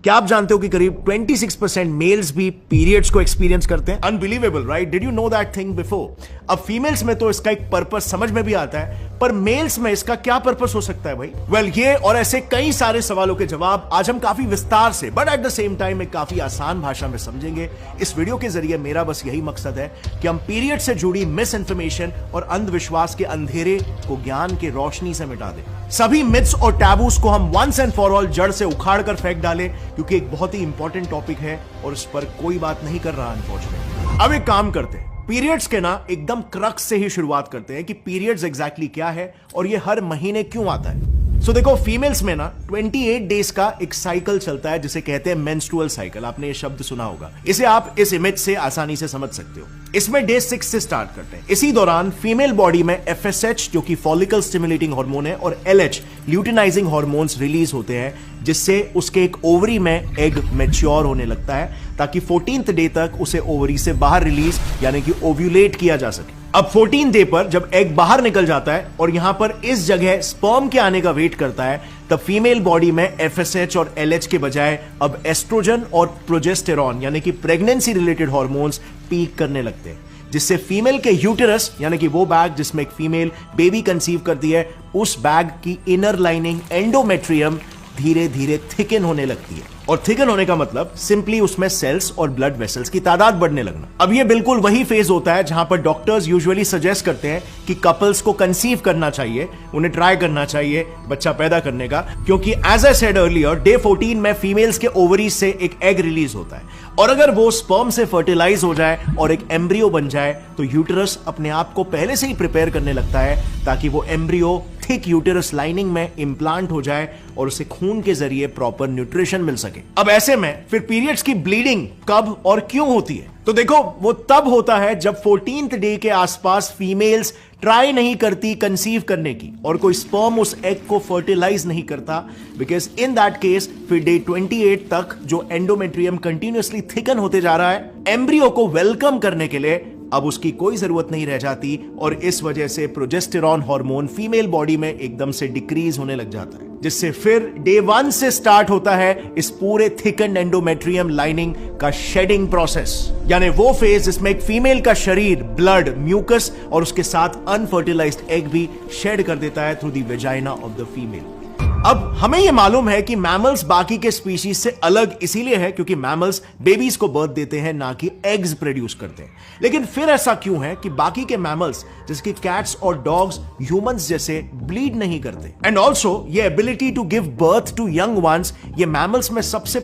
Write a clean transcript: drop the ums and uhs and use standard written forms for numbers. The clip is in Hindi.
क्या आप जानते हो कि करीब 26% मेल्स भी पीरियड्स को एक्सपीरियंस करते हैं? Unbelievable, right? Did you know that thing before? अब फीमेल्स में तो इसका एक पर्पस समझ में भी आता है, पर मेल्स में इसका क्या पर्पस हो सकता है भाई? वेल, ये और ऐसे कई सारे सवालों के जवाब आज हम काफी विस्तार से but at the same time एक काफी आसान भाषा में समझेंगे। इस वीडियो के जरिए मेरा बस यही मकसद है कि हम पीरियड से जुड़ी मिस इंफॉर्मेशन और अंधविश्वास के अंधेरे को ज्ञान की रोशनी से मिटा दें। सभी मिथ्स और टैबूस को हम वंस एंड फॉर ऑल जड़ से उखाड़ कर फेंक डालें, क्योंकि एक बहुत ही इंपॉर्टेंट टॉपिक है और इस पर कोई बात नहीं कर रहा अनफॉर्चुनेटली। अब एक काम करते हैं, पीरियड्स के ना एकदम क्रक्स से ही शुरुआत करते हैं कि पीरियड्स एग्जैक्टली क्या है और ये हर महीने क्यों आता है। सो देखो, फीमेल्स में ना 28 डेज का एक साइकिल चलता है जिसे कहते हैं मेंस्ट्रुअल साइकिल। आपने ये शब्द सुना होगा। इसे आप इस इमेज से आसानी से समझ सकते हो। इसमें डे 6 से स्टार्ट करते हैं। इसी दौरान फीमेल बॉडी में FSH जो कि फॉलिकल स्टिमुलेटिंग हार्मोन है और LH ल्यूटिनाइजिंग हार्मोन्स रिलीज होते हैं, जिससे उसके एक ओवरी में एग मैच्योर होने लगता है ताकि 14th डे तक उसे ओवरी से बाहर रिलीज यानी कि ओव्यूलेट किया जा सके। अब 14 डे पर जब एग बाहर निकल जाता है और यहां पर इस जगह स्पर्म के आने का वेट करता है, तब फीमेल बॉडी में FSH और LH के बजाय अब एस्ट्रोजन और प्रोजेस्टेरॉन यानी कि प्रेगनेंसी रिलेटेड हार्मोन्स पीक करने लगते हैं, जिससे फीमेल के यूटेरस यानी कि वो बैग जिसमें एक फीमेल बेबी कंसीव करती है, उस बैग की इनर लाइनिंग एंडोमेट्रियम धीरे धीरे थिकन होने लगती है। और थिकन होने का मतलब सिंपली उसमें सेल्स और ब्लड वेसल्स की तादाद बढ़ने लगना। अब ये बिल्कुल वही फेज होता है जहां पर डॉक्टर्स यूजुअली सजेस्ट करते हैं कि कपल्स को कंसीव करना चाहिए, उन्हें ट्राई करना चाहिए बच्चा पैदा करने का, क्योंकि as I said earlier, day 14 में फीमेल्स के ओवरीज से एक एग रिलीज होता है और अगर वो स्पर्म से फर्टिलाइज हो जाए और एक एम्ब्रियो बन जाए तो यूटेरस अपने आप को पहले से ही प्रिपेयर करने लगता है ताकि वो एम्ब्रियो थिक यूटेरस लाइनिंग में इंप्लांट हो जाए और उसे खून के जरिए प्रॉपर न्यूट्रिशन मिल सके। अब ऐसे में फिर पीरियड्स की ब्लीडिंग कब और क्यों होती है? तो देखो, वो तब होता है जब 14th डे के आसपास फीमेल्स ट्राई नहीं करती कंसीव करने की और कोई स्पर्म उस एग को फर्टिलाइज नहीं करता, बिकॉज इन दैट केस फिर डे 28 तक जो एंडोमेट्रियम कंटिन्यूअसली थिकन होते जा रहा है, एम्ब्रियो को वेलकम करने के लिए अब उसकी कोई जरूरत नहीं रह जाती और इस वजह से प्रोजेस्टेरॉन हार्मोन फीमेल बॉडी में एकदम से डिक्रीज होने लग जाता है, जिससे फिर डे 1 से स्टार्ट होता है इस पूरे थिकन एंडोमेट्रियम लाइनिंग का शेडिंग प्रोसेस, यानी वो फेज जिसमें एक फीमेल का शरीर ब्लड, म्यूकस और उसके साथ अनफर्टिलाइज्ड एग भी शेड कर देता है through the vagina of the female. अब हमें यह मालूम है कि मैमल्स बाकी के स्पीशीज से अलग इसीलिए है क्योंकि मैमल्स बेबीज को बर्थ देते हैं, ना कि एग्स प्रोड्यूस करते हैं। लेकिन फिर ऐसा क्यों है कि बाकी के मैमल्स जैसे कि कैट्स और डॉग्स ह्यूमंस जैसे ब्लीड नहीं करते? एंड ऑल्सो ये ability to give birth to young ones ये मैमल्स में सबसे